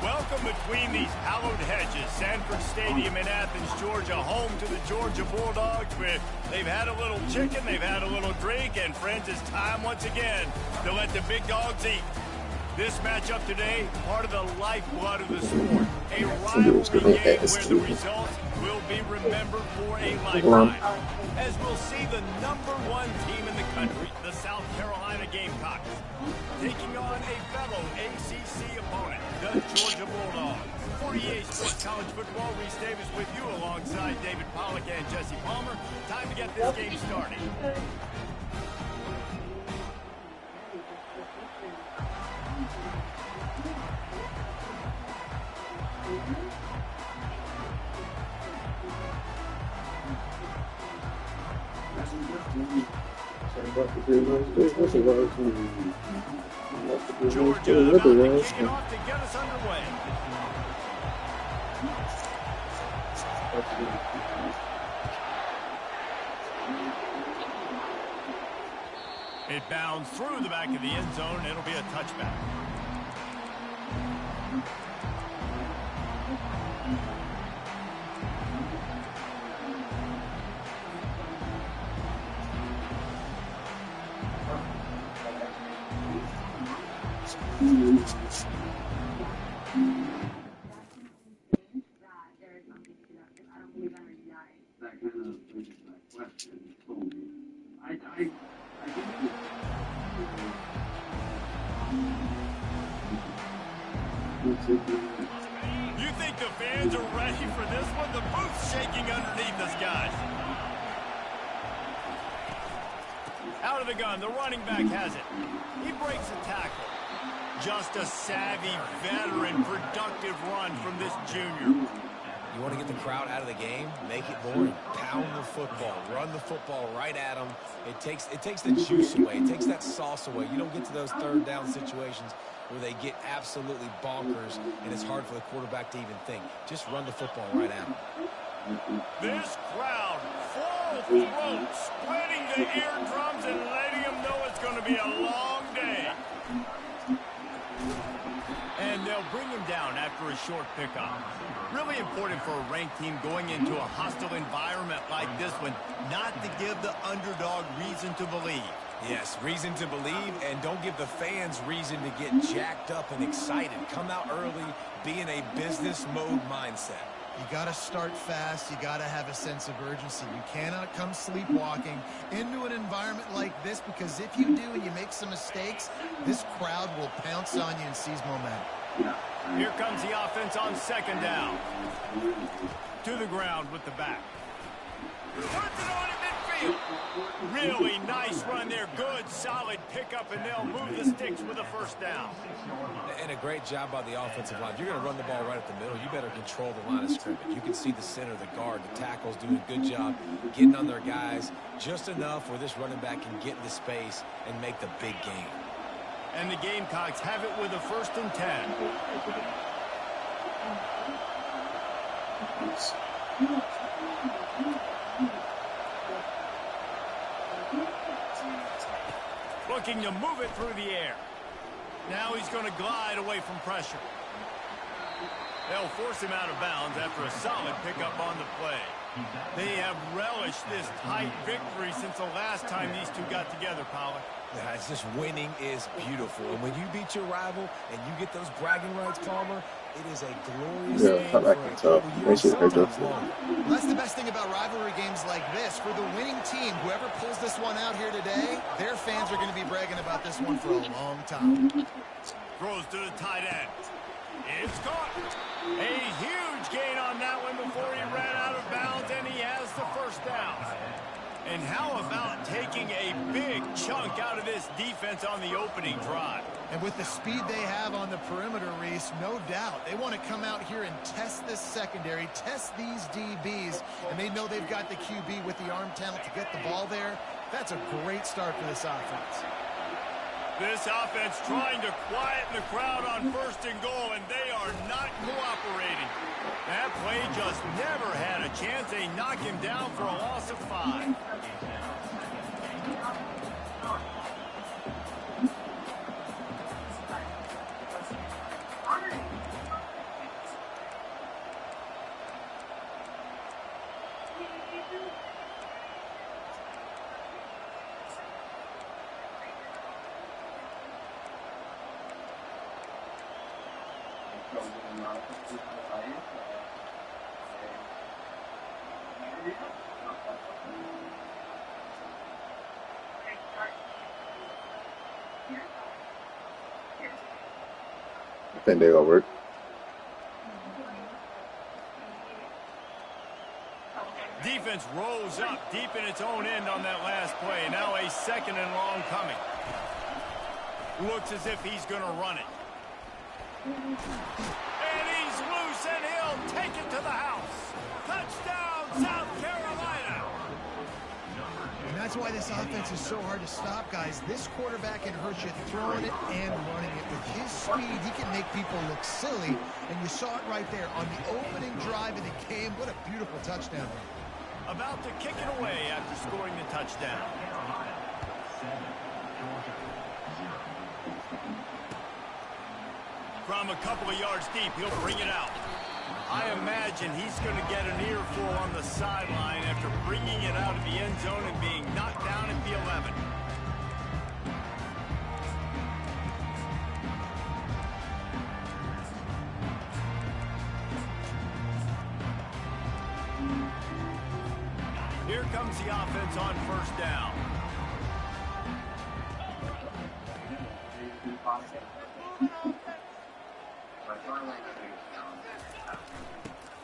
Welcome between these hallowed hedges. Sanford Stadium in Athens, Georgia, home to the Georgia Bulldogs. They've had a little chicken, they've had a little drink, and friends, it's time once again to let the big dogs eat. This matchup today, part of the lifeblood of the sport. A rivalry game where the results will be remembered for a lifetime. As we'll see the #1 team in the country, the South Carolina Gamecocks, taking on a fellow ACC opponent, the Georgia Bulldogs. For EA Sports College Football, Reese Davis with you alongside David Pollack and Jesse Palmer. Time to get this game started. Georgia about to kick it off to get us underway. It bounds through the back of the end zone, and it'll be a touchback. You think the fans are ready for this one? The booth's shaking underneath us, guys. Out of the gun, the running back has it. He breaks a tackle. Just a savvy, veteran, productive run from this junior. You want to get the crowd out of the game? Make it boring. Pound the football. Run the football right at them. It takes the juice away. It takes that sauce away. You don't get to those third down situations where they get absolutely bonkers, and it's hard for the quarterback to even think. Just run the football right at them. This crowd, full throat, splitting the eardrums and letting them know it's going to be a long day. And they'll bring him down after a short pickup. Really important for a ranked team going into a hostile environment like this one, not to give the underdog reason to believe. Yes, reason to believe, and don't give the fans reason to get jacked up and excited. Come out early, be in a business mode mindset. You got to start fast. You got to have a sense of urgency. You cannot come sleepwalking into an environment like this, because if you do and you make some mistakes, this crowd will pounce on you and seize momentum. Here comes the offense on second down. To the ground with the back. Puts it on in midfield. Really nice run there. Good, solid pickup, and they'll move the sticks with a first down. And a great job by the offensive line. If you're going to run the ball right at the middle, you better control the line of scrimmage. You can see the center, the guard, the tackles doing a good job getting on their guys just enough where this running back can get into space and make the big game. And the Gamecocks have it with a 1st and 10. Looking to move it through the air. Now he's going to glide away from pressure. They'll force him out of bounds after a solid pickup on the play. They have relished this tight victory since the last time these two got together, Pollack. Yeah, it's just winning is beautiful. And when you beat your rival and you get those bragging rights, Palmer, it is a glorious thing for a couple years, sometimes longer. Well, that's the best thing about rivalry games like this. For the winning team, whoever pulls this one out here today, their fans are going to be bragging about this one for a long time. Throws to the tight end. It's caught. A huge gain on that one before he ran out of bounds, and he has the first down. And how about taking a big chunk out of this defense on the opening drive? And with the speed they have on the perimeter, Reese, no doubt, they want to come out here and test this secondary, test these DBs, and they know they've got the QB with the arm talent to get the ball there. That's a great start for this offense. This offense trying to quieten the crowd on 1st and goal, and they are not cooperating. That play just never had a chance. They knock him down for a loss of 5. I think they'll work. Defense rose up deep in its own end on that last play. Now a 2nd and long coming. Looks as if he's going to run it. And he's loose, and he'll take it to the house. Touchdown, South Carolina. And that's why this offense is so hard to stop, guys. This quarterback can hurt you throwing it and running it. With his speed, he can make people look silly. And you saw it right there on the opening drive of the game. What a beautiful touchdown. About to kick it away after scoring the touchdown. From a couple of yards deep, he'll bring it out. I imagine he's going to get an earful on the sideline after bringing it out of the end zone and being knocked down at the 11. Here comes the offense on 1st down.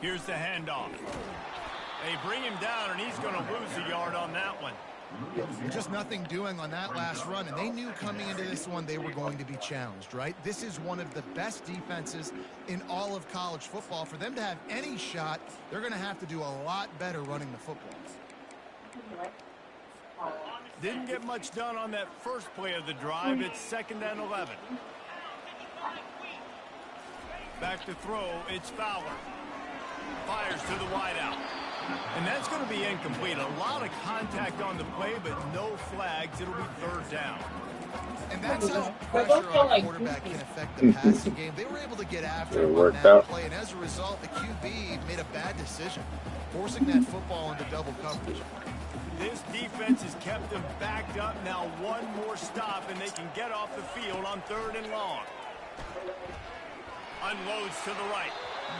Here's the handoff. They bring him down, and he's going to lose a yard on that one. Just nothing doing on that last run, and they knew coming into this one they were going to be challenged, right? This is one of the best defenses in all of college football. For them to have any shot, they're going to have to do a lot better running the football. Didn't get much done on that first play of the drive. It's 2nd and 11. Back to throw, it's Fowler. Fires to the wideout. And that's going to be incomplete. A lot of contact on the play, but no flags. It'll be 3rd down. And that's how pressure on a quarterback can affect the passing game. They were able to get after him on that play, and as a result, the QB made a bad decision, forcing that football into double coverage. This defense has kept them backed up. Now one more stop, and they can get off the field on 3rd and long. Unloads to the right.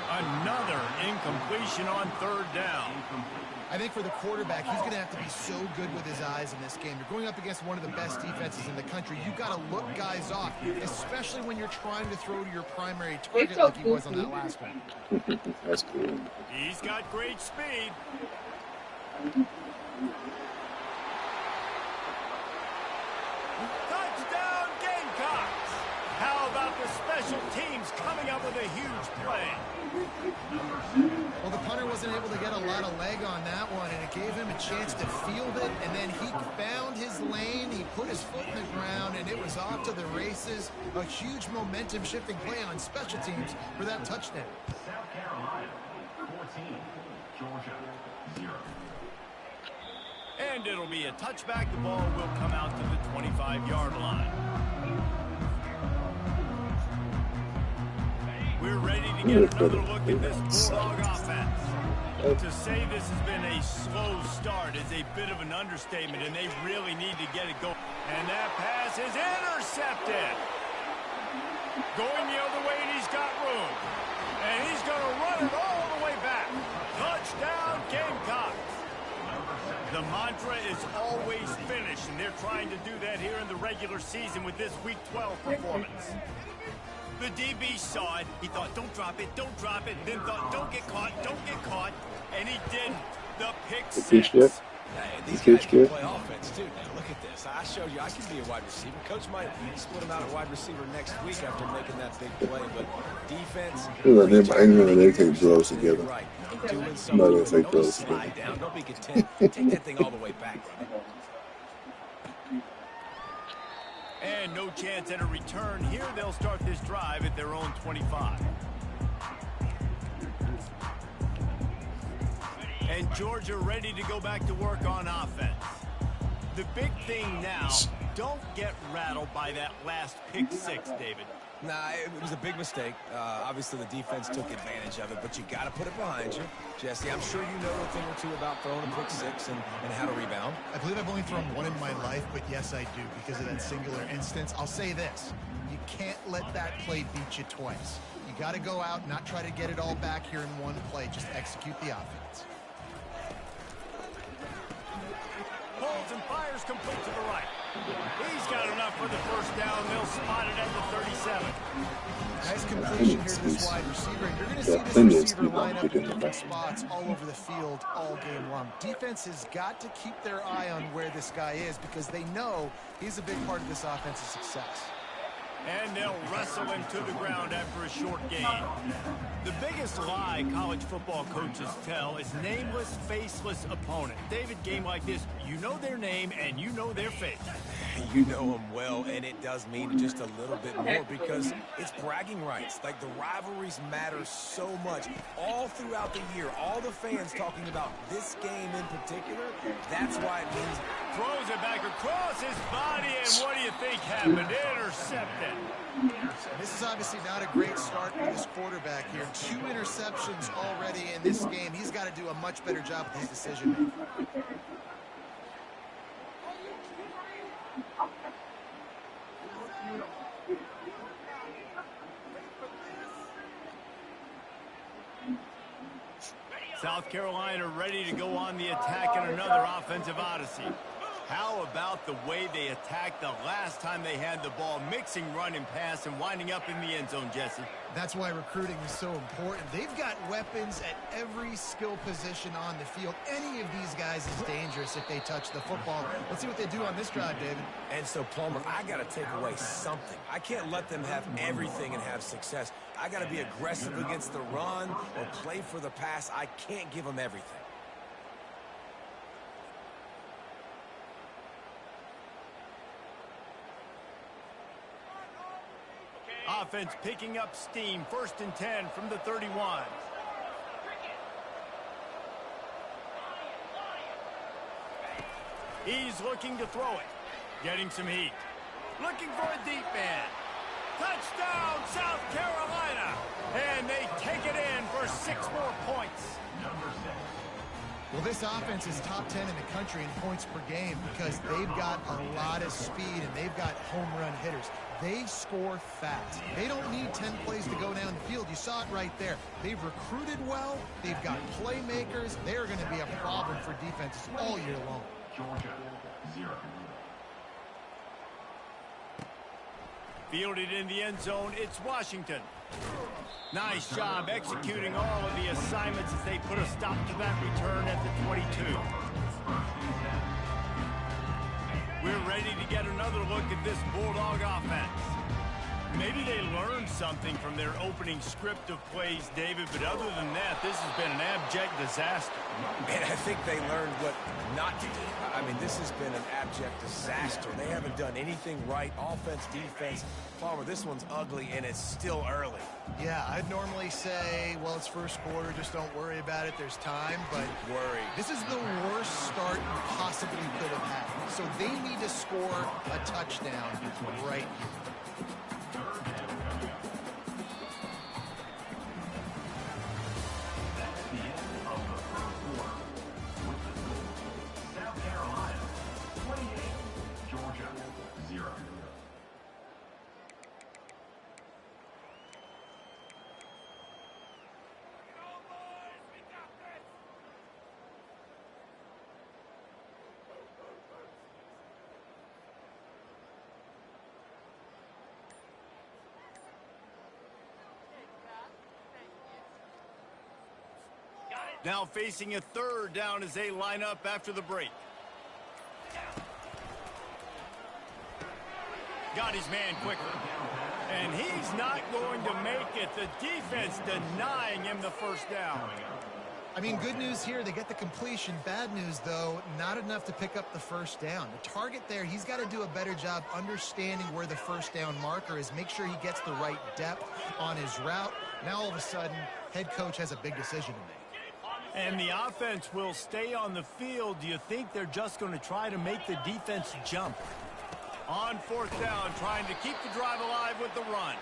Another incompletion on 3rd down. I think for the quarterback, he's going to have to be so good with his eyes in this game. You're going up against one of the best defenses in the country. You've got to look guys off, especially when you're trying to throw to your primary target like he was on that last one. That's cool. He's got great speed. Touchdown, Gamecocks! How about the special teams coming up with a huge play? Well, the punter wasn't able to get a lot of leg on that one, and it gave him a chance to field it, and then he found his lane, he put his foot in the ground, and it was off to the races. A huge momentum-shifting play on special teams for that touchdown. South Carolina, 14, Georgia, 0. And it'll be a touchback. The ball will come out to the 25-yard line. We're ready to get another look at this Bulldog offense. To say this has been a slow start is a bit of an understatement, and they really need to get it going. And that pass is intercepted. Going the other way, and he's got room. And he's going to run it all the way back. Touchdown, Gamecocks. The mantra is always finish, and they're trying to do that here in the regular season with this Week 12 performance. The DB saw it. He thought, don't drop it, then thought, don't get caught, and he did. The pick six. Hey, He these guys pitch can good. play offense, too. Now, look at this. I showed you I can be a wide receiver. Coach might split him out at wide receiver next week after making that big play. But defense, great job of making They take drugs interception and you're together. right. Doing No, something they with it. take Don't just drugs together. slide down. Don't be content. Take that thing all the way back, brother. And no chance at a return here. They'll start this drive at their own 25. And Georgia ready to go back to work on offense. The big thing now, don't get rattled by that last pick six, David. Nah, it was a big mistake. Obviously, the defense took advantage of it, but you got to put it behind you. Jesse, I'm sure you know a thing or two about throwing a pick six and how to rebound. I believe I've only thrown one in my life, but yes, I do because of that singular instance. I'll say this. You can't let that play beat you twice. You got to go out, not try to get it all back here in one play. Just execute the offense. Holds and fires complete to the right. He's got enough for the first down. They'll spot it at the 37. Nice completion here to this wide receiver. And you're going to see this receiver line up in different spots all over the field all game long. Defense has got to keep their eye on where this guy is because they know he's a big part of this offense's success. And they'll wrestle him to the ground after a short gain. The biggest lie college football coaches tell is nameless, faceless opponent. David, game like this, you know their name and you know their face. You know them well, and it does mean just a little bit more because it's bragging rights. Like, the rivalries matter so much all throughout the year. All the fans talking about this game in particular, that's why it means. Throws it back across his body, and what do you think happened? Intercepted. This is obviously not a great start for this quarterback here. 2 interceptions already in this game. He's got to do a much better job with his decision-making. South Carolina ready to go on the attack in another offensive odyssey. How about the way they attacked the last time they had the ball, mixing run and pass and winding up in the end zone, Jesse? That's why recruiting is so important. They've got weapons at every skill position on the field. Any of these guys is dangerous if they touch the football. Let's see what they do on this drive, David. And so, Palmer, I got to take away something. I can't let them have everything and have success. I got to be aggressive against the run or play for the pass. I can't give them everything. Offense picking up steam. 1st and 10 from the 31. He's looking to throw it. Getting some heat. Looking for a deep man. Touchdown, South Carolina. And they take it in for 6 more points. Well, this offense is top 10 in the country in points per game because they've got a lot of speed and they've got home run hitters. They score fast. They don't need 10 plays to go down the field. You saw it right there. They've recruited well. They've got playmakers. They're going to be a problem for defenses all year long. Georgia, 0. Fielded in the end zone, it's Washington. Nice job executing all of the assignments as they put a stop to that return at the 22. We're ready to get another look at this Bulldog offense. Maybe they learned something from their opening script of plays, David, but other than that, this has been an abject disaster. And I think they learned what not to do. I mean, this has been an abject disaster. They haven't done anything right. Offense, defense. Palmer, this one's ugly, and it's still early. Yeah, I'd normally say, well, it's first quarter, just don't worry about it, there's time, but Worry. this is the worst start you possibly could have had. So they need to score a touchdown right here. South Carolina, 28. Georgia, 0. Now facing a third down as they line up after the break. Got his man quicker. And he's not going to make it. The defense denying him the first down. I mean, good news here, they get the completion. Bad news, though, not enough to pick up the first down. The target there, he's got to do a better job understanding where the first down marker is, make sure he gets the right depth on his route. Now, all of a sudden, head coach has a big decision to make. And the offense will stay on the field. Do you think they're just going to try to make the defense jump? On fourth down, trying to keep the drive alive with the run.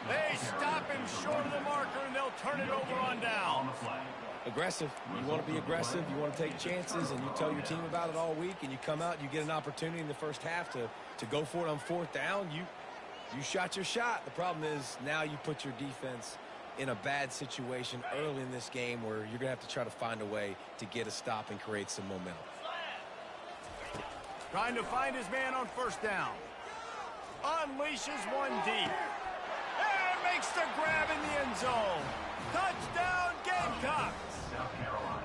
They stop him short of the marker, and they'll turn it over on down. Aggressive. You want to be aggressive. You want to take chances, and you tell your team about it all week, and you come out and you get an opportunity in the first half to go for it on fourth down. You shot your shot. The problem is now you put your defense in a bad situation early in this game where you're going to have to try to find a way to get a stop and create some momentum. Trying to find his man on first down. Unleashes one deep. And makes the grab in the end zone. Touchdown, Gamecocks. South Carolina.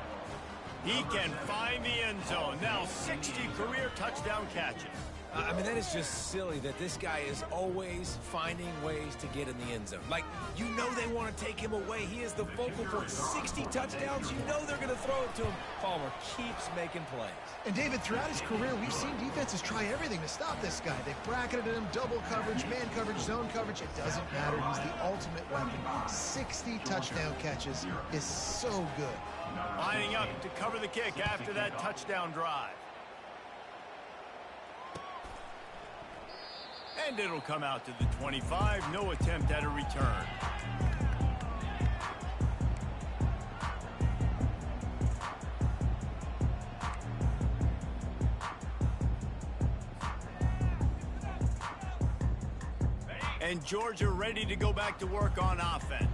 He can find the end zone. Now 60 career touchdown catches. I mean, that is just silly that this guy is always finding ways to get in the end zone. Like, you know they want to take him away. He is the focal point. 60 touchdowns, you know they're going to throw it to him. Palmer keeps making plays. And, David, throughout his career, we've seen defenses try everything to stop this guy. They've bracketed him, double coverage, man coverage, zone coverage. It doesn't matter. He's the ultimate weapon. 60 touchdown catches is so good. Lining up to cover the kick after that touchdown drive. And it'll come out to the 25. No attempt at a return. And Georgia ready to go back to work on offense.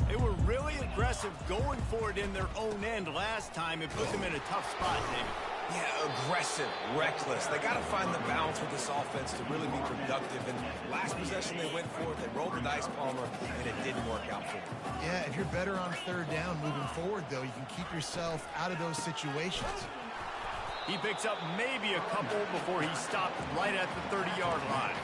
They were really aggressive going for it in their own end last time. It put them in a tough spot, David. Yeah, aggressive, reckless. They got to find the balance with this offense to really be productive. And last possession they went for it, they rolled the dice, Palmer, and it didn't work out for them. Yeah, if you're better on third down moving forward, though, you can keep yourself out of those situations. He picks up maybe a couple before he stopped right at the 30-yard line.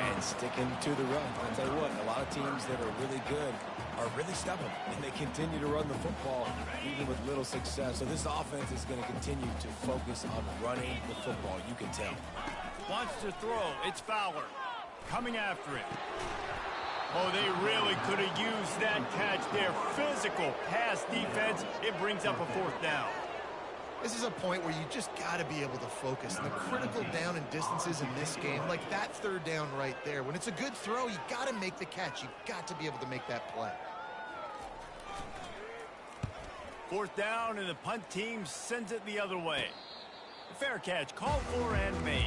And sticking to the run. I'll tell you what, a lot of teams that are really good are really stubborn, and they continue to run the football even with little success. So this offense is going to continue to focus on running the football. You can tell. Wants to throw. It's Fowler. Coming after it. Oh, they really could have used that catch there. Physical pass defense. It brings up a fourth down. This is a point where you just got to be able to focus. The critical down and distances in this game, like that third down right there. When it's a good throw, you got to make the catch. You've got to be able to make that play. Fourth down, and the punt team sends it the other way. Fair catch called for and made.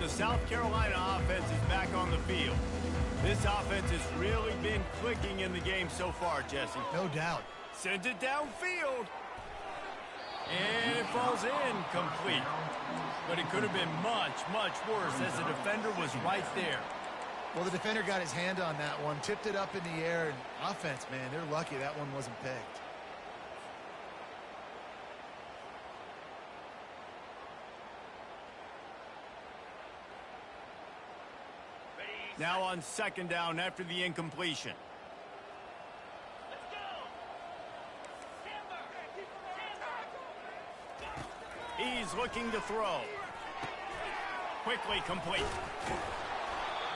South Carolina offense is back on the field. This offense has really been clicking in the game so far, Jesse. No doubt. Sends it downfield. And it falls in complete. But it could have been much, much worse as the defender was right there. Well, the defender got his hand on that one, tipped it up in the air, and offense, man, they're lucky that one wasn't picked. Now on second down after the incompletion. He's looking to throw. Quickly complete.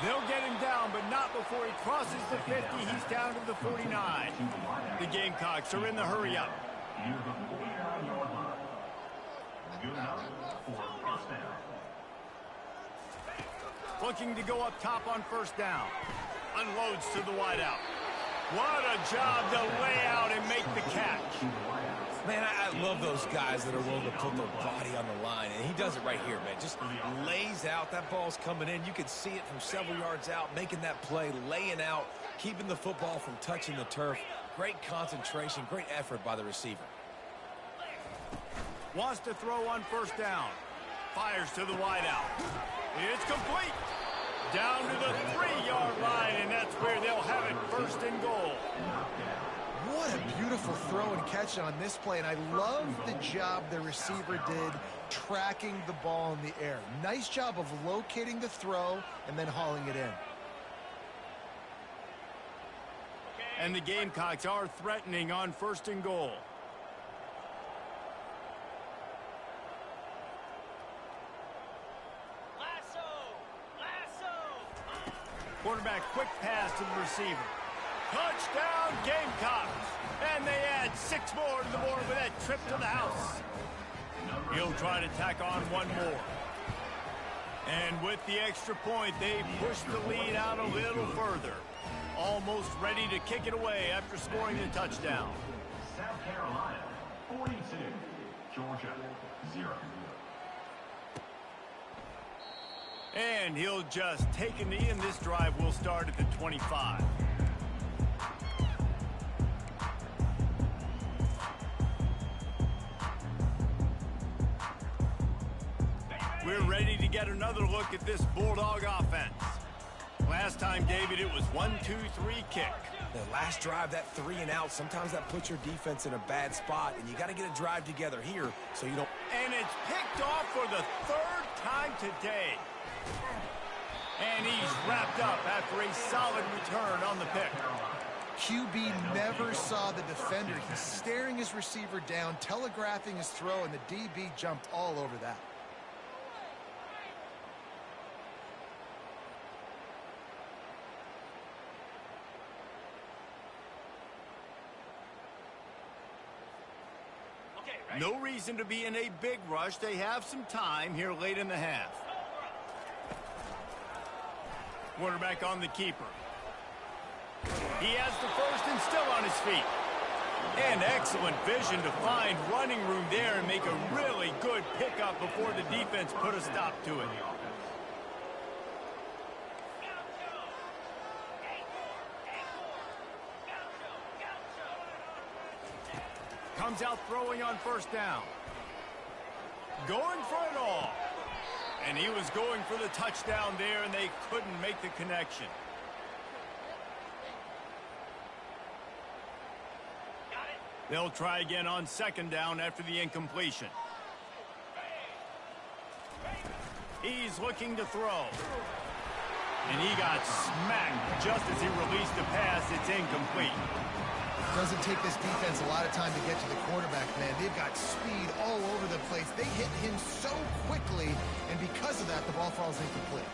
They'll get him down, but not before he crosses the 50. He's down to the 49. The Gamecocks are in the hurry up. Near the 49-yard line. Good enough for first down. Looking to go up top on first down. Unloads to the wideout. What a job to lay out and make the catch. Man, I love those guys that are willing to put their body on the line, and he does it right here, man. Just lays out. That ball's coming in. You can see it from several yards out, making that play, laying out, keeping the football from touching the turf. Great concentration, great effort by the receiver. Wants to throw on first down. Fires to the wideout. It's complete. Down to the 3-yard line, and that's where they'll have it, first and goal. What a beautiful throw and catch on this play, and I love the job the receiver did tracking the ball in the air. Nice job of locating the throw and then hauling it in. And the Gamecocks are threatening on first and goal. Quarterback quick pass to the receiver. Touchdown Gamecocks. And they add 6 more to the board with that trip to the house. He'll try to tack on one more. And with the extra point, they push the lead out a little further. Almost ready to kick it away after scoring the touchdown. South Carolina, 42. Georgia, 0. And he'll just take a knee, and this drive will start at the 25. We're ready to get another look at this Bulldog offense. Last time, David, it was 1-2-3 kick. The last drive, that 3 and out, sometimes that puts your defense in a bad spot, and you got to get a drive together here so you don't... And it's picked off for the 3rd time today. And he's wrapped up after a solid return on the pick. QB never saw the defender. He's staring his receiver down, telegraphing his throw, and the DB jumped all over that. No reason to be in a big rush. They have some time here late in the half. Quarterback on the keeper. He has the first and still on his feet. And excellent vision to find running room there and make a really good pickup before the defense put a stop to it. Comes out throwing on first down. Going for it all. And he was going for the touchdown there, and they couldn't make the connection. They'll try again on second down after the incompletion. He's looking to throw. And he got smacked just as he released the pass. It's incomplete. Doesn't take this defense a lot of time to get to the quarterback, man. They've got speed all over the place. They hit him so quickly, and because of that, the ball falls incomplete.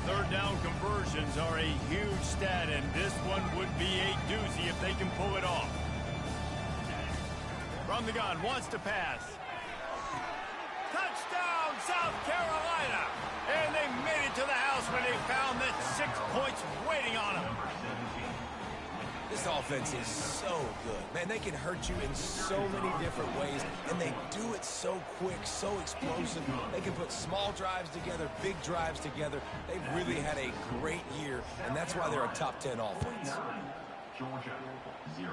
Third down conversions are a huge stat, and this one would be a doozy if they can pull it off. From the gun, wants to pass. Touchdown, South Carolina! And they made it to the house when they found that 6 points waiting on them. This offense is so good. Man, they can hurt you in so many different ways, and they do it so quick, so explosive. They can put small drives together, big drives together. They've really had a great year, and that's why they're a top 10 offense. Georgia, 0.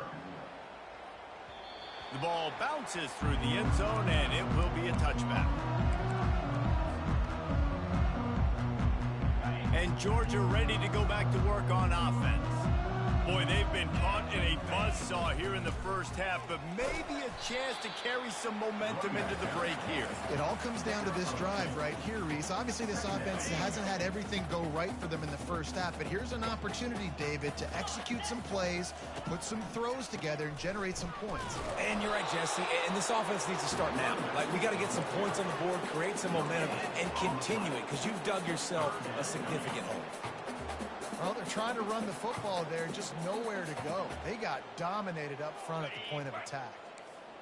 The ball bounces through the end zone, and it will be a touchback. And Georgia ready to go back to work on offense. Boy, they've been caught in a buzzsaw here in the first half, but maybe a chance to carry some momentum into the break here. It all comes down to this drive right here, Reese. Obviously, this offense hasn't had everything go right for them in the first half, but here's an opportunity, David, to execute some plays, put some throws together, and generate some points. And you're right, Jesse, and this offense needs to start now. Like, we got to get some points on the board, create some momentum, and continue it, because you've dug yourself a significant hole. Well, they're trying to run the football there, just nowhere to go. They got dominated up front at the point of attack.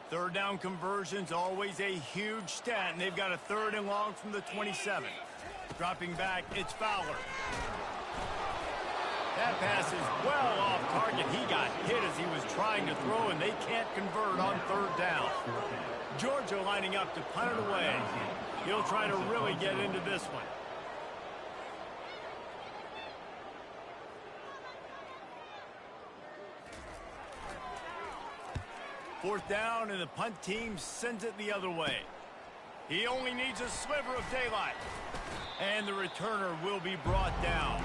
Third down conversions, always a huge stat, and they've got a 3rd and long from the 27. Dropping back, it's Fowler. That pass is well off target. He got hit as he was trying to throw, and they can't convert on third down. Georgia lining up to punt it away. He'll try to really get into this one. Fourth down, and the punt team sends it the other way. He only needs a sliver of daylight. And the returner will be brought down.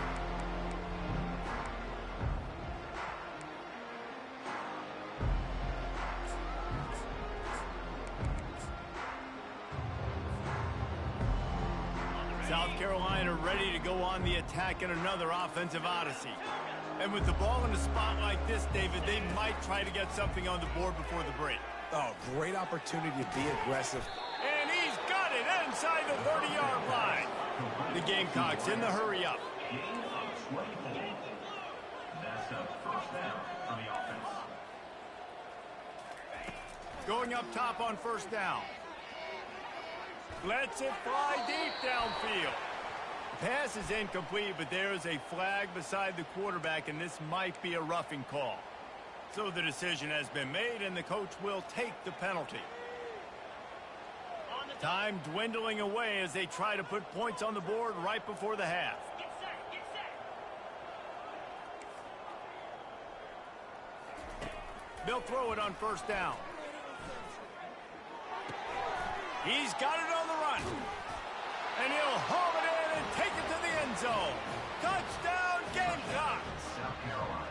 South Carolina ready to go on the attack in another offensive odyssey. And with the ball in a spot like this, David, they might try to get something on the board before the break. Oh, great opportunity to be aggressive. And he's got it inside the 30-yard line. The Gamecocks in the hurry up. Gain of 24. That's a first down for the offense. Going up top on first down. Lets it fly deep downfield. Pass is incomplete, but there is a flag beside the quarterback, and this might be a roughing call. So the decision has been made, and the coach will take the penalty. Time dwindling away as they try to put points on the board right before the half. They'll throw it on first down. He's got it on the run. And he'll haul it in and take it to the end zone. Touchdown, Gamecocks! South Carolina.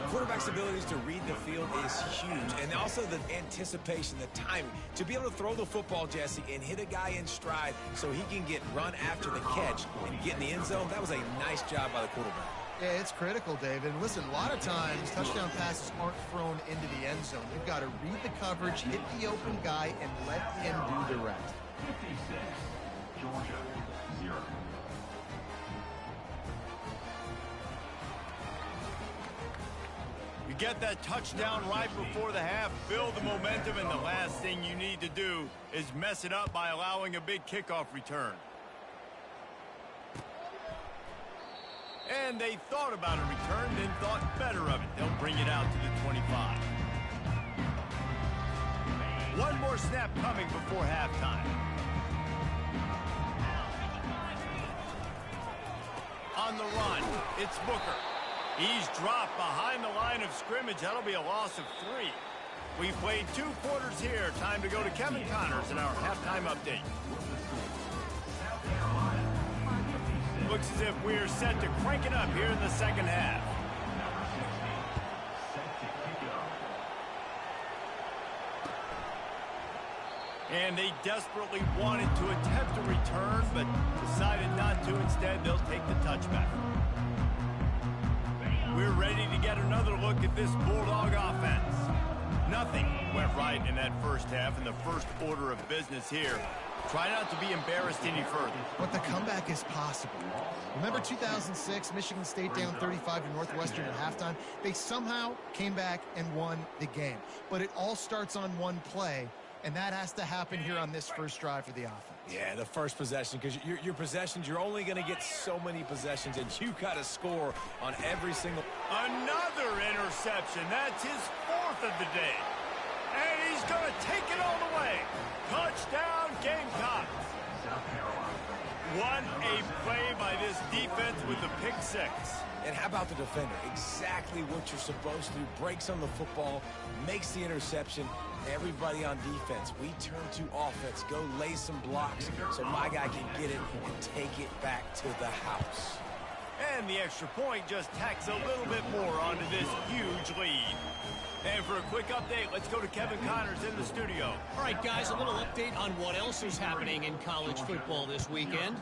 Quarterback's abilities to read the field is huge, and also the anticipation, the timing. To be able to throw the football, Jesse, and hit a guy in stride so he can get run after the catch and get in the end zone, that was a nice job by the quarterback. Yeah, it's critical, David. And listen, a lot of times touchdown passes aren't thrown into the end zone. You've got to read the coverage, hit the open guy, and let him do the rest. 56. Georgia 0. You get that touchdown right before the half, build the momentum, and the last thing you need to do is mess it up by allowing a big kickoff return. And they thought about a return, then thought better of it. They'll bring it out to the 25. One more snap coming before halftime. On the run, it's Booker. He's dropped behind the line of scrimmage. That'll be a loss of 3. We've played 2 quarters here. Time to go to Kevin Connors in our halftime update. Looks as if we're set to crank it up here in the second half. And they desperately wanted to attempt a return, but decided not to. Instead, they'll take the touchback. We're ready to get another look at this Bulldog offense. Nothing went right in that first half, in the first order of business here. Try not to be embarrassed any further. But the comeback is possible. Remember 2006, Michigan State down 35 to Northwestern at halftime? They somehow came back and won the game. But it all starts on one play, and that has to happen here on this first drive for the offense. Yeah, the first possession, because your possessions, you're only going to get so many possessions, and you got to score on every single. Another interception. That's his 4th of the day. And he's going to take it all the way. Touchdown, Gamecocks. South Carolina. What a play by this defense with the pick 6. And how about the defender? Exactly what you're supposed to do. Breaks on the football, makes the interception. Everybody on defense, we turn to offense. Go lay some blocks so my guy can get it and take it back to the house. And the extra point just tacks a little bit more onto this huge lead. And for a quick update, let's go to Kevin Connors in the studio. All right, guys, a little update on what else is happening in college football this weekend.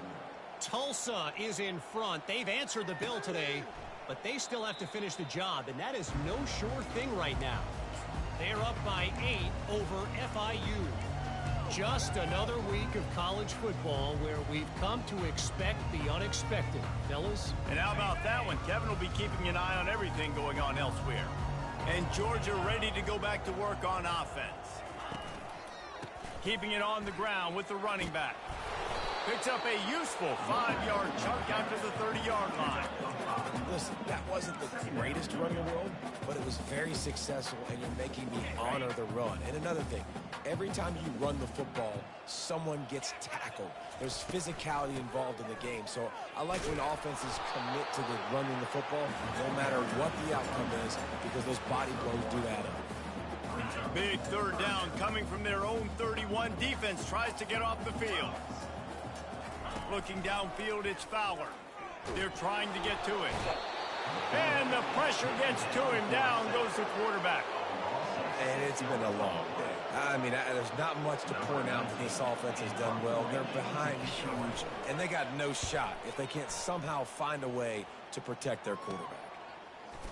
Tulsa is in front. They've answered the bell today, but they still have to finish the job, and that is no sure thing right now. They're up by 8 over FIU. Just another week of college football where we've come to expect the unexpected, fellas. And how about that one? Kevin will be keeping an eye on everything going on elsewhere. And Georgia ready to go back to work on offense. Keeping it on the ground with the running back. Picks up a useful 5-yard chunk after the 30-yard line. Listen, that wasn't the greatest run in the world, but it was very successful, and you're making me honor the run. And another thing, every time you run the football, someone gets tackled. There's physicality involved in the game. So I like when offenses commit to the running the football, no matter what the outcome is, because those body blows do add up. Big third down coming from their own 31. Defense tries to get off the field. Looking downfield, it's Fowler. They're trying to get to it. And the pressure gets to him. Down goes the quarterback. And it's been a long day. I mean, there's not much to point out that this offense has done well. They're behind huge, and they got no shot if they can't somehow find a way to protect their quarterback.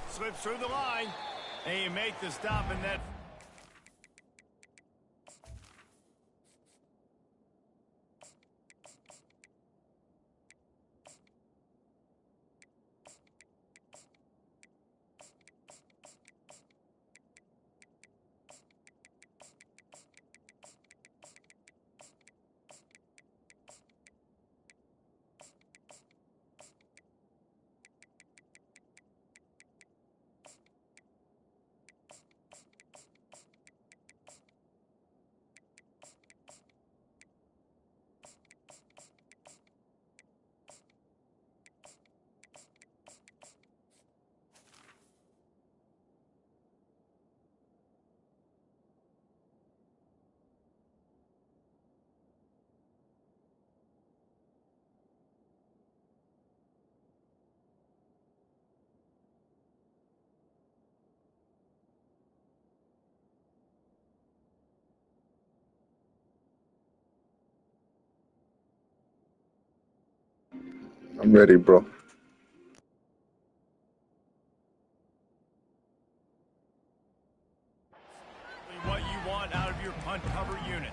Slips through the line. And you make the stop in that. I'm ready, bro. What you want out of your punt cover unit.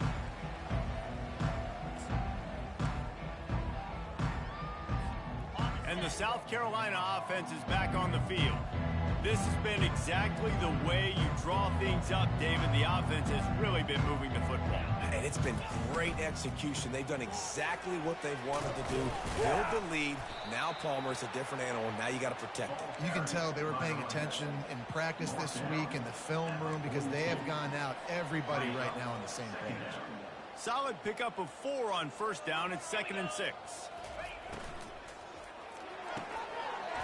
And the South Carolina offense is back on the field. This has been exactly the way you draw things up, David. The offense has really been moving the football. And it's been great execution. They've done exactly what they've wanted to do. Build the lead. Now Palmer's a different animal. Now you got to protect it. You can tell they were paying attention in practice this week in the film room because they have gone out, everybody right now on the same page. Solid pickup of 4 on first down. It's 2nd and 6.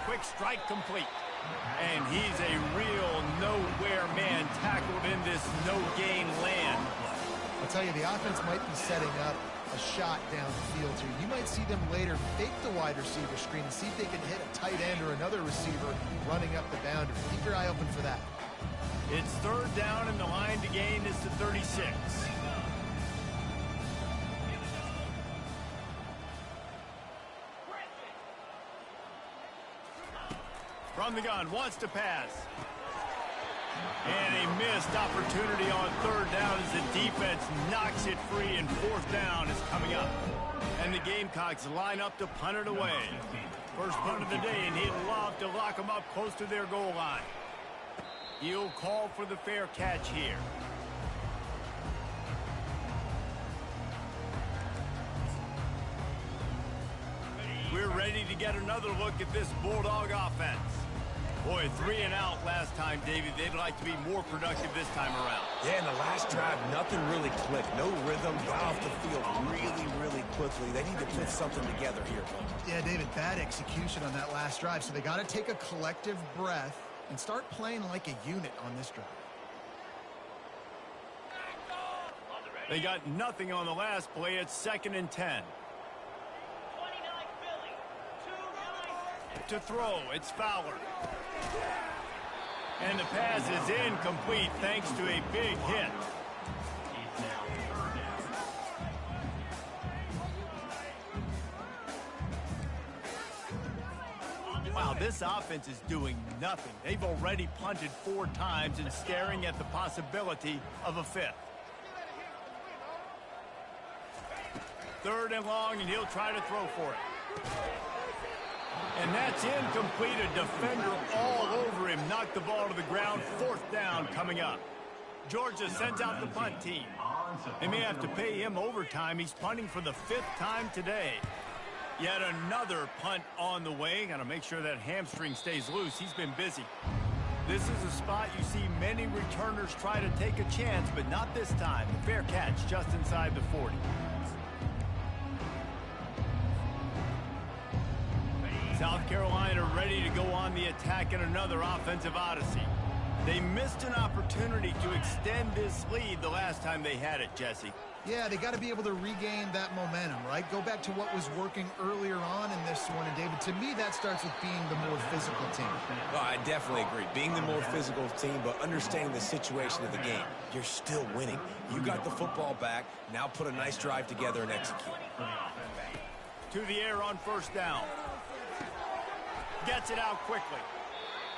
Quick strike complete. And he's a real nowhere man tackled in this no-gain land. I'll tell you, the offense might be setting up a shot downfield here. You might see them later fake the wide receiver screen and see if they can hit a tight end or another receiver running up the boundary. Keep your eye open for that. It's 3rd down, and the line to gain is to 36. From the gun, wants to pass. And a missed opportunity on 3rd down as the defense knocks it free, and 4th down is coming up. And the Gamecocks line up to punt it away. First punt of the day, and he'd love to lock them up close to their goal line. He'll call for the fair catch here. We're ready to get another look at this Bulldog offense. Boy, 3 and out last time, David. They'd like to be more productive this time around. Yeah, in the last drive, nothing really clicked. No rhythm, got off the field really quickly. They need to put something together here. Yeah, David, bad execution on that last drive. So they got to take a collective breath and start playing like a unit on this drive. They got nothing on the last play. It's 2nd and 10. To throw, it's Fowler. And the pass is incomplete thanks to a big hit. Wow, this offense is doing nothing. They've already punted 4 times and staring at the possibility of a 5th. 3rd and long, and he'll try to throw for it. And that's incomplete. A defender all over him. Knocked the ball to the ground. 4th down coming up. Georgia sends out the punt team. They may have to pay him overtime. He's punting for the 5th time today. Yet another punt on the way. Got to make sure that hamstring stays loose. He's been busy. This is a spot you see many returners try to take a chance, but not this time. The fair catch just inside the 40. South Carolina ready to go on the attack in another offensive odyssey. They missed an opportunity to extend this lead the last time they had it, Jesse. Yeah, they got to be able to regain that momentum, right? Go back to what was working earlier on in this one. And, David, to me, that starts with being the more physical team. Oh, I definitely agree. Being the more physical team, but understanding the situation of the game. You're still winning. You got the football back. Now put a nice drive together and execute. To the air on 1st down. Gets it out quickly.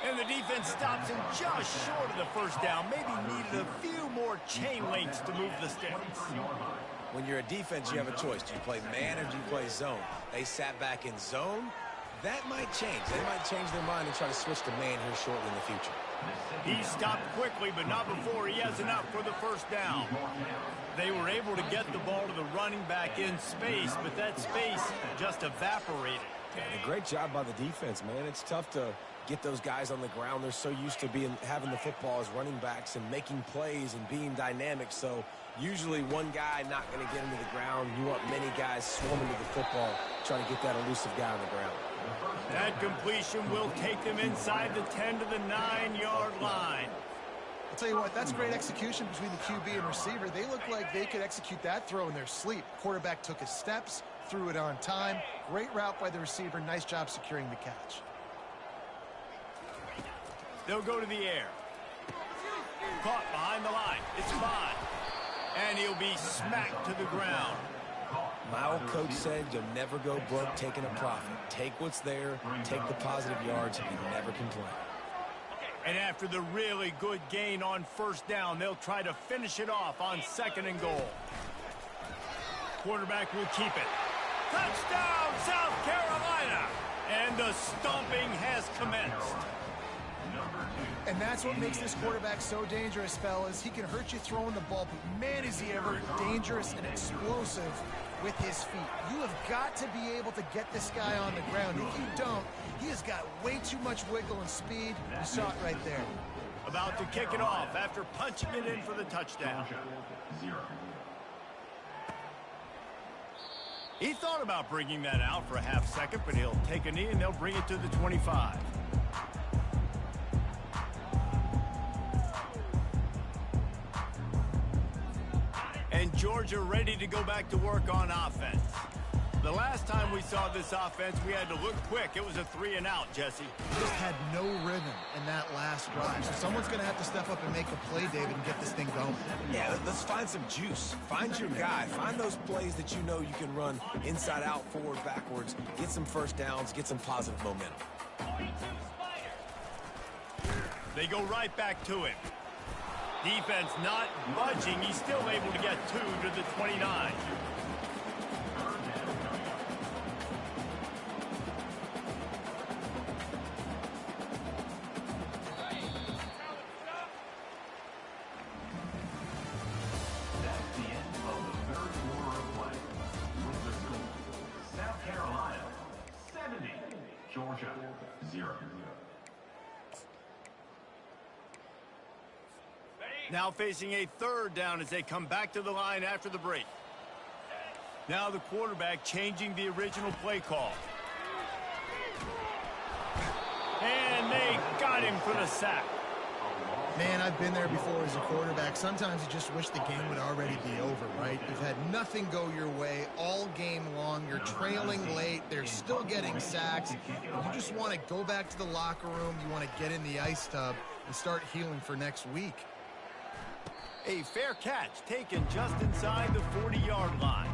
And the defense stops him just short of the 1st down. Maybe needed a few more chain links to move the sticks. When you're a defense, you have a choice. Do you play man or do you play zone? They sat back in zone. That might change. They might change their mind and try to switch to man here shortly in the future. He stopped quickly, but not before he has enough for the 1st down. They were able to get the ball to the running back in space, but that space just evaporated. And a great job by the defense, man. It's tough to get those guys on the ground. They're so used to having the football as running backs and making plays and being dynamic. So usually one guy not going to get into the ground. You want many guys swarming to the football, trying to get that elusive guy on the ground. That completion will take them inside the 10 to the 9-yard line. I'll tell you what, that's great execution between the QB and receiver. They look like they could execute that throw in their sleep. Quarterback took his steps, threw it on time. Great route by the receiver. Nice job securing the catch. They'll go to the air. Caught behind the line. It's fine. And he'll be smacked to the ground. My old coach said you'll never go broke taking a profit. Take what's there, take the positive yards, and never complain. And after the really good gain on 1st down, they'll try to finish it off on 2nd and goal. Quarterback will keep it. Touchdown, South Carolina! And the stomping has commenced. And that's what makes this quarterback so dangerous, fellas. He can hurt you throwing the ball, but man, is he ever dangerous and explosive with his feet. You have got to be able to get this guy on the ground. If you don't, he has got way too much wiggle and speed. You saw it right there. About to kick it off after punching it in for the touchdown. He thought about bringing that out for a half second, but he'll take a knee and they'll bring it to the 25. And Georgia ready to go back to work on offense. The last time we saw this offense, we had to look quick. It was a 3-and-out, Jesse. Just had no rhythm in that last drive. So someone's going to have to step up and make a play, David, and get this thing going. Yeah, let's find some juice. Find your guy. Find those plays that you know you can run inside out, forward, backwards. Get some 1st downs. Get some positive momentum. They go right back to him. Defense not budging. He's still able to get 2 to the 29. That's the end of the 3rd quarter of play. With the score, South Carolina 70, Georgia 0. Now facing a 3rd down as they come back to the line after the break. Now the quarterback changing the original play call. And they got him for the sack. Man, I've been there before as a quarterback. Sometimes you just wish the game would already be over, right? You've had nothing go your way all game long. You're trailing late. They're still getting sacks. You just want to go back to the locker room. You want to get in the ice tub and start healing for next week. A fair catch taken just inside the 40-yard line.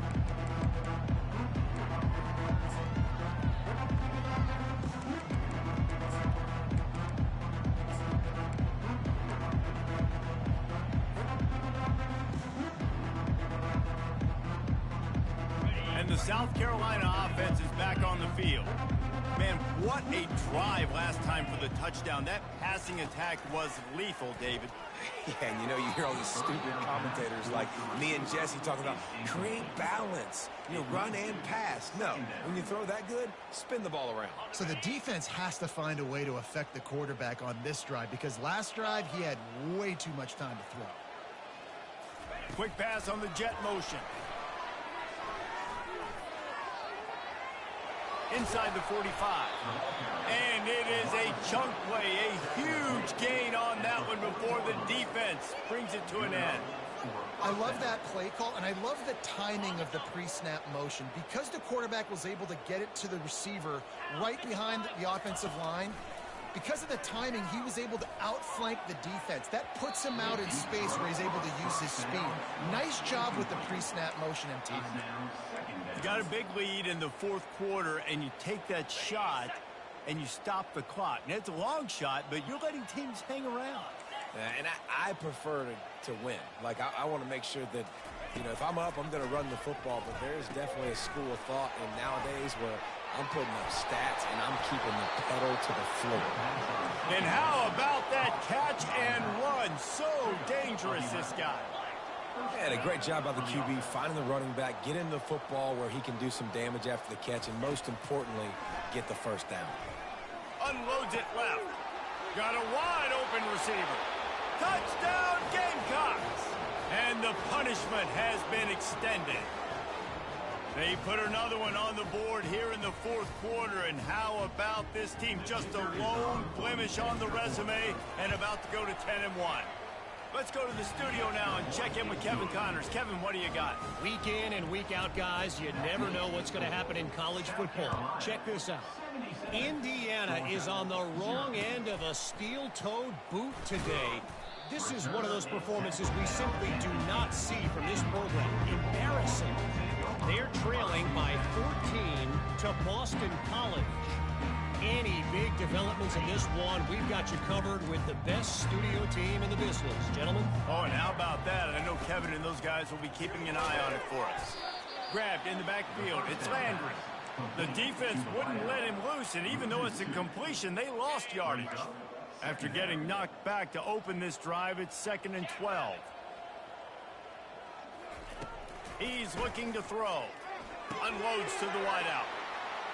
And the South Carolina offense is back on the field. Man, what a drive last time for the touchdown. That passing attack was lethal, David. Yeah, and you hear all these stupid commentators like me and Jesse talking about create balance, run and pass. No, when you throw that good, spin the ball around. So the defense has to find a way to affect the quarterback on this drive because last drive he had way too much time to throw. Quick pass on the jet motion. Inside the 45. And it is a chunk play, a huge gain on that one before the defense brings it to an end. I love that play call, and I love the timing of the pre-snap motion. Because the quarterback was able to get it to the receiver right behind the offensive line, because of the timing, he was able to outflank the defense. That puts him out in space where he's able to use his speed. Nice job with the pre-snap motion and timing. You got a big lead in the fourth quarter, and you take that shot, and you stop the clock. Now, it's a long shot, but you're letting teams hang around. And I prefer to win. Like, I want to make sure that, if I'm up, I'm going to run the football. But there's definitely a school of thought in nowadays where I'm putting up stats and I'm keeping the pedal to the floor. And how about that catch and run? So dangerous, this guy. Yeah, a great job by the QB finding the running back, getting the football where he can do some damage after the catch, and most importantly, get the first down. Unloads it left. Got a wide open receiver. Touchdown Gamecocks! And the punishment has been extended. They put another one on the board here in the fourth quarter, and how about this team? Just a lone blemish on the resume and about to go to 10-1. Let's go to the studio now and check in with Kevin Connors. Kevin, what do you got? Week in and week out, guys, you never know what's going to happen in college football. Check this out. Indiana is on the wrong end of a steel-toed boot today. This is one of those performances we simply do not see from this program. Embarrassing. They're trailing by 14 to Boston College. Any big developments in this one, we've got you covered with the best studio team in the business. Gentlemen? Oh, and how about that? I know Kevin and those guys will be keeping an eye on it for us. Grabbed in the backfield. It's Landry. The defense wouldn't let him loose, and even though it's a completion, they lost yardage. After getting knocked back to open this drive, it's 2nd and 12. He's looking to throw. Unloads to the wideout.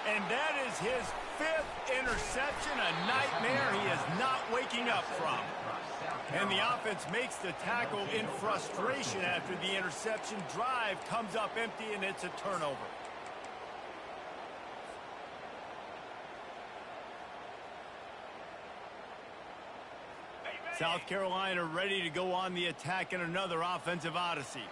And that is his 5th interception, a nightmare he is not waking up from. And the offense makes the tackle in frustration after the interception. Drive comes up empty, and it's a turnover. South Carolina ready to go on the attack in another offensive odyssey.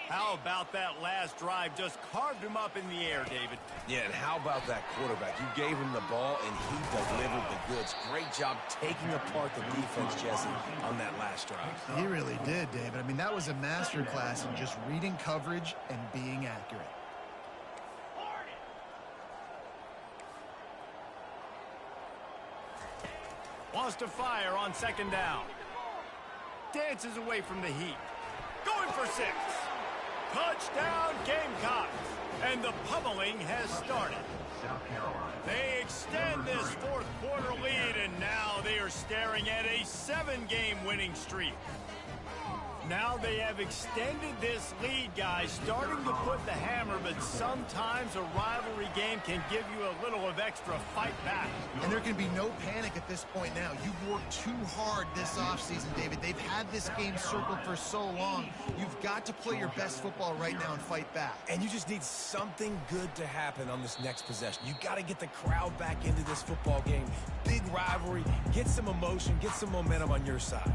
How about that last drive? Just carved him up in the air, David. Yeah, and how about that quarterback? You gave him the ball, and he delivered the goods. Great job taking apart the defense, Jesse, on that last drive. He really did, David. I mean, that was a masterclass in just reading coverage and being accurate. Wants to fire on 2nd down. Dances away from the heat. Going for 6. Touchdown Gamecocks. And the pummeling has started. They extend this fourth quarter lead, and now they are staring at a 7-game winning streak. Now they have extended this lead, guys, starting to put the hammer, but sometimes a rivalry game can give you a little of extra fight back. And there can be no panic at this point now. You've worked too hard this offseason, David. They've had this game circled for so long. You've got to play your best football right now and fight back. And you just need something good to happen on this next possession. You got to get the crowd back into this football game. Big rivalry. Get some emotion. Get some momentum on your side.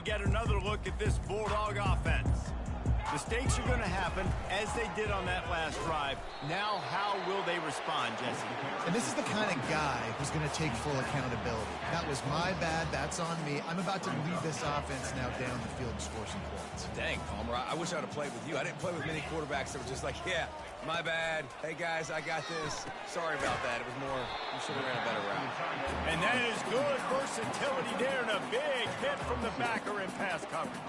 Get another look at this Bulldog offense. Mistakes are going to happen, as they did on that last drive. Now, how will they respond, Jesse? And this is the kind of guy who's going to take full accountability. That was my bad. That's on me. I'm about to lead this offense now down the field and score some points. Dang, Palmer, I wish I would have played with you. I didn't play with many quarterbacks that were just like, yeah, my bad. Hey, guys, I got this. Sorry about that. It was more, I'm should have ran a better route. And that is good versatility there, and a big hit from the backer in pass coverage.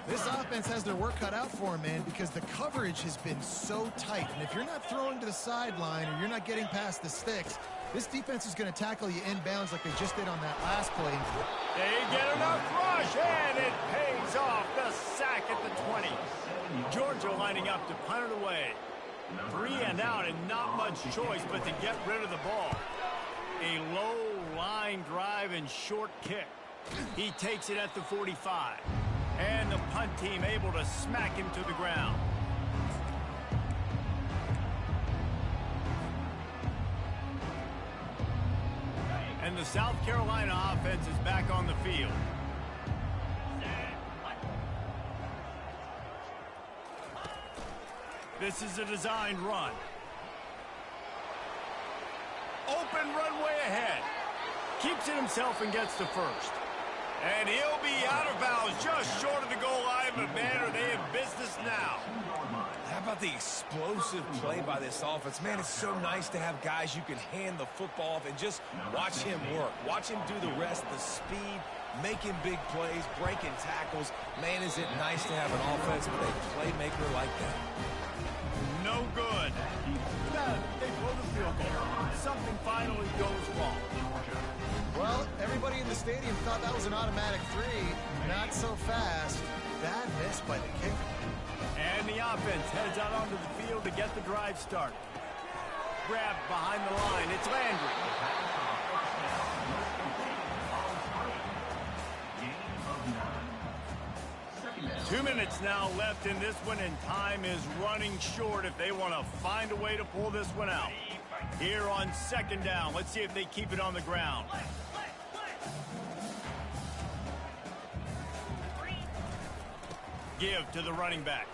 This offense has their work cut out for them, man, because the coverage has been so tight. And if you're not throwing to the sideline or you're not getting past the sticks, this defense is going to tackle you inbounds like they just did on that last play. They get enough rush, and it pays off. The sack at the 20. Georgia lining up to punt it away. 3 and out, and not much choice but to get rid of the ball. A low line drive and short kick. He takes it at the 45. And the punt team able to smack him to the ground. And the South Carolina offense is back on the field. This is a designed run. Open runway ahead. Keeps it himself and gets the first. And he'll be out of bounds just short of the goal line, but man, are they in business now. How about the explosive play by this offense? Man, it's so nice to have guys you can hand the football off and just watch him work. Watch him do the rest, the speed, making big plays, breaking tackles. Man, is it nice to have an offense with a playmaker like that. No good. They blow the field goal. Something finally goes wrong. Well, everybody in the stadium thought that was an automatic 3. Not so fast. Bad miss by the kicker. And the offense heads out onto the field to get the drive started. Grabbed behind the line. It's Landry. 2 minutes now left in this one, and time is running short if they want to find a way to pull this one out. Here on second down, let's see if they keep it on the ground. Give to the running back.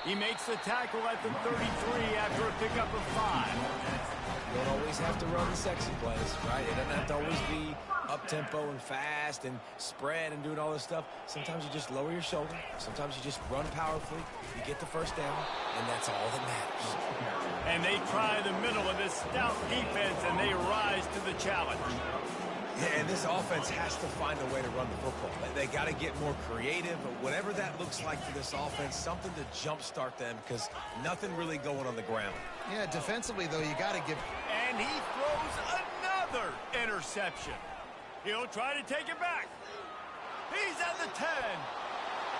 He makes the tackle at the 33 after a pickup of 5. You don't always have to run the sexy plays, right? It doesn't have to always be up-tempo and fast and spread and doing all this stuff. Sometimes you just lower your shoulder. Sometimes you just run powerfully. You get the first down, and that's all that matters. And they try the middle of this stout defense, and they rise to the challenge. Yeah, and this offense has to find a way to run the football. They got to get more creative, but whatever that looks like for this offense, something to jumpstart them because nothing really going on the ground. Yeah, defensively, though, you got to give. And he throws another interception. He'll try to take it back. He's at the 10.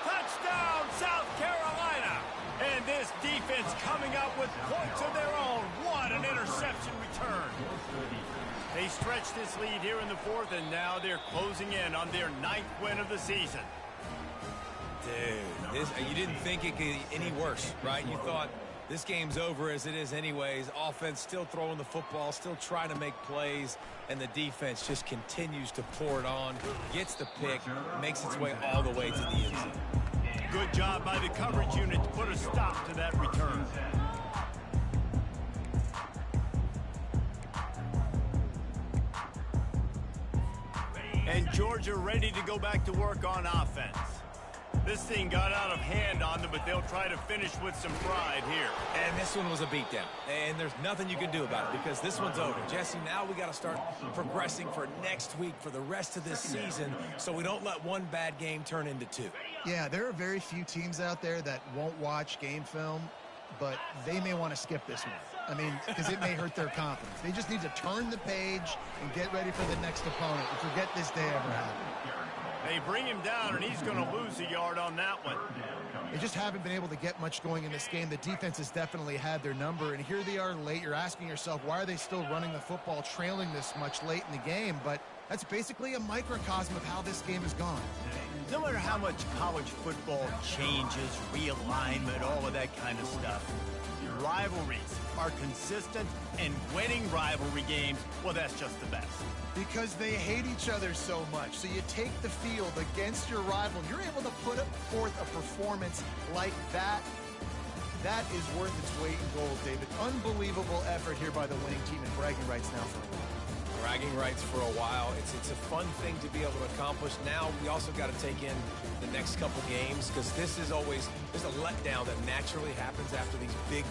Touchdown, South Carolina. And this defense coming up with points of their own. What an interception return. They stretch this lead here in the 4th, and now they're closing in on their 9th win of the season. Dude, you didn't think it could get any worse, right? You thought this game's over as it is anyways. Offense still throwing the football, still trying to make plays, and the defense just continues to pour it on, gets the pick, makes its way all the way to the end zone. Good job by the coverage unit to put a stop to that return. And Georgia ready to go back to work on offense. This thing got out of hand on them, but they'll try to finish with some pride here. And this one was a beatdown. And there's nothing you can do about it because this one's over. Jesse, now we got to start progressing for next week for the rest of this season so we don't let one bad game turn into 2. Yeah, there are very few teams out there that won't watch game film, but they may want to skip this one. I mean, because it may hurt their confidence. They just need to turn the page and get ready for the next opponent and forget this day ever happened. They bring him down, and he's going to lose a yard on that one. They just haven't been able to get much going in this game. The defense has definitely had their number, and here they are late. You're asking yourself, why are they still running the football, trailing this much late in the game? But that's basically a microcosm of how this game has gone. No matter how much college football changes, realignment, all of that kind of stuff, rivalries are consistent, and winning rivalry games, well, that's just the best. Because they hate each other so much. So you take the field against your rival. You're able to put forth a performance like that. That is worth its weight in gold, David. Unbelievable effort here by the winning team, and bragging rights now for a while. Bragging rights for a while. It's a fun thing to be able to accomplish. Now we also got to take in the next couple games because this is always, there's a letdown that naturally happens after these big